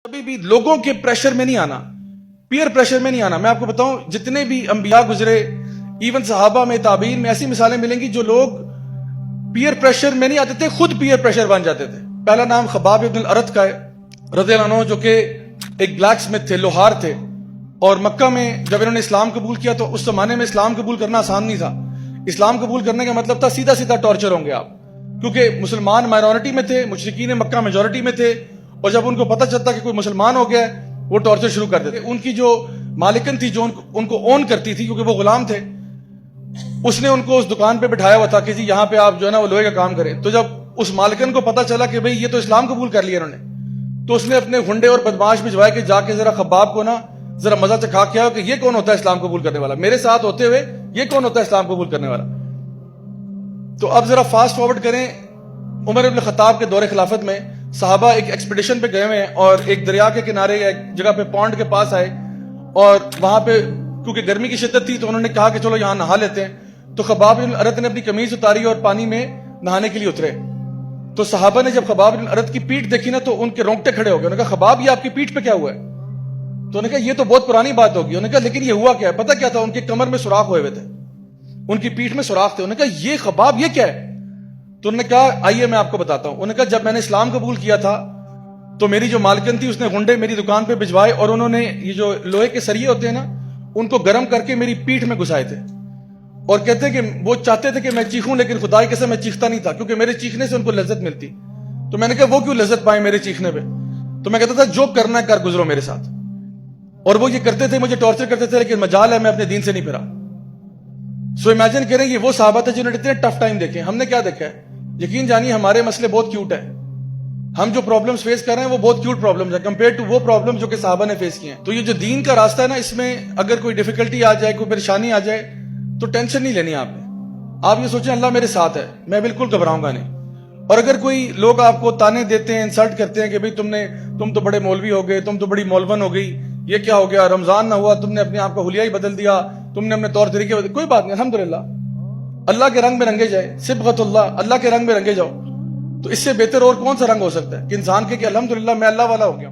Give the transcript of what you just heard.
कभी भी लोगों के प्रेशर में नहीं आना, पीयर प्रेशर में नहीं आना। मैं आपको बताऊं, जितने भी अंबिया गुजरे, इवन सहाबा में, ताबीन में ऐसी मिसालें मिलेंगी जो लोग पीयर प्रेशर में नहीं आते थे, खुद पीयर प्रेशर बन जाते थे। पहला नाम खबाब इब्न अरत का है रज़ियल्लाहु अन्हु, जो कि एक ब्लैक स्मिथ थे, लोहार थे। और मक्का में जब इन्होंने इस्लाम कबूल किया तो उस जमाने में इस्लाम कबूल करना आसान नहीं था। इस्लाम कबूल करने का मतलब था सीधा सीधा टॉर्चर होंगे आप, क्योंकि मुसलमान माइनॉरिटी में थे, मुशरिकीन मक्का मेजॉरिटी में थे। और जब उनको पता चलता कि कोई मुसलमान हो गया वो टॉर्चर शुरू कर देते। उनकी जो मालिकन थी जो उनको ओन करती थी, क्योंकि वो गुलाम थे, उसने उनको उस दुकान पे बिठाया हुआ था कि जी यहाँ पे आप जो है ना वो लोहे का काम करें। तो जब उस मालिकन को पता चला कि भाई ये तो इस्लाम कबूल कर लिया इन्होंने, तो उसने अपने गुंडे और बदमाश भिजवाए कि जाके जरा खब्बाब को ना जरा मजा चखा के आओ कि ये कौन होता है इस्लाम कबूल करने वाला, मेरे साथ होते हुए ये कौन होता है इस्लाम कबूल करने वाला। तो अब जरा फास्ट फॉरवर्ड करें, उमर इब्न खत्ताब के दौरे खिलाफत में साहबा एक एक्सपीडिशन पे गए हुए हैं और एक दरिया के किनारे एक जगह पे पॉन्ड के पास आए, और वहां पे क्योंकि गर्मी की शिद्दत थी तो उन्होंने कहा कि चलो यहाँ नहा लेते हैं। तो खबाब इब्न अरत ने अपनी कमीज उतारी और पानी में नहाने के लिए उतरे। तो साहबा ने जब खबाब इब्न अरत की पीठ देखी ना तो उनके रोंगटे खड़े हो गए। उन्होंने कहा खबाब ये आपकी पीठ पे क्या हुआ है? तो उन्होंने कहा ये तो बहुत पुरानी बात होगी। उन्होंने कहा लेकिन ये हुआ क्या है? पता क्या था? उनके कमर में सुराख हुए हुए थे, उनकी पीठ में सुराख थे। उन्होंने कहा ये खबाब ये क्या है? तो उन्होंने कहा आइए मैं आपको बताता हूं। उन्होंने कहा जब मैंने इस्लाम कबूल किया था तो मेरी जो मालकिन थी उसने गुंडे मेरी दुकान पे भिजवाए और उन्होंने ये जो लोहे के सरिये होते हैं ना उनको गर्म करके मेरी पीठ में घुसाए थे। और कहते हैं कि वो चाहते थे कि मैं चीखूं, लेकिन खुदा की कसम मैं चीखता नहीं था, क्योंकि मेरे चीखने से उनको लज्जत मिलती। तो मैंने कहा वो क्यों लज्जत पाए मेरे चीखने पे? तो मैं कहता था जो करना है कर गुजरो मेरे साथ। और वो ये करते थे, मुझे टॉर्चर करते थे, लेकिन मजाल है मैं अपने दीन से नहीं फिरा। सो इमेजिन करें ये वो साहबा थे जिन्होंने इतने टफ टाइम देखे। हमने क्या देखा है? यकीन जानिए हमारे मसले बहुत क्यूट है। हम जो प्रॉब्लम्स फेस कर रहे हैं वो बहुत क्यूट प्रॉब्लम्स है कंपेयर टू वो प्रॉब्लम जो कि साहबा ने फेस किए हैं। तो ये जो दीन का रास्ता है ना, इसमें अगर कोई डिफिकल्टी आ जाए, कोई परेशानी आ जाए तो टेंशन नहीं लेनी आपने। आप ये सोचें अल्लाह मेरे साथ है, मैं बिल्कुल घबराऊंगा नहीं। और अगर कोई लोग आपको ताने देते हैं, इंसल्ट करते हैं कि भाई तुम तो बड़े मौलवी हो गए, तुम तो बड़ी मौलवन हो गई, ये क्या हो गया, रमजान ना हुआ तुमने अपने आप का हुलिया ही बदल दिया, तुमने अपने तौर तरीके बदल, कोई बात नहीं, अल्हम्दुलिल्लाह। अल्लाह के रंग में रंगे जाए, सिबगतुल्लाह, अल्लाह के रंग में रंगे जाओ। तो इससे बेहतर और कौन सा रंग हो सकता है कि इंसान के कि अल्हम्दुलिल्लाह मैं अल्लाह वाला हो गया।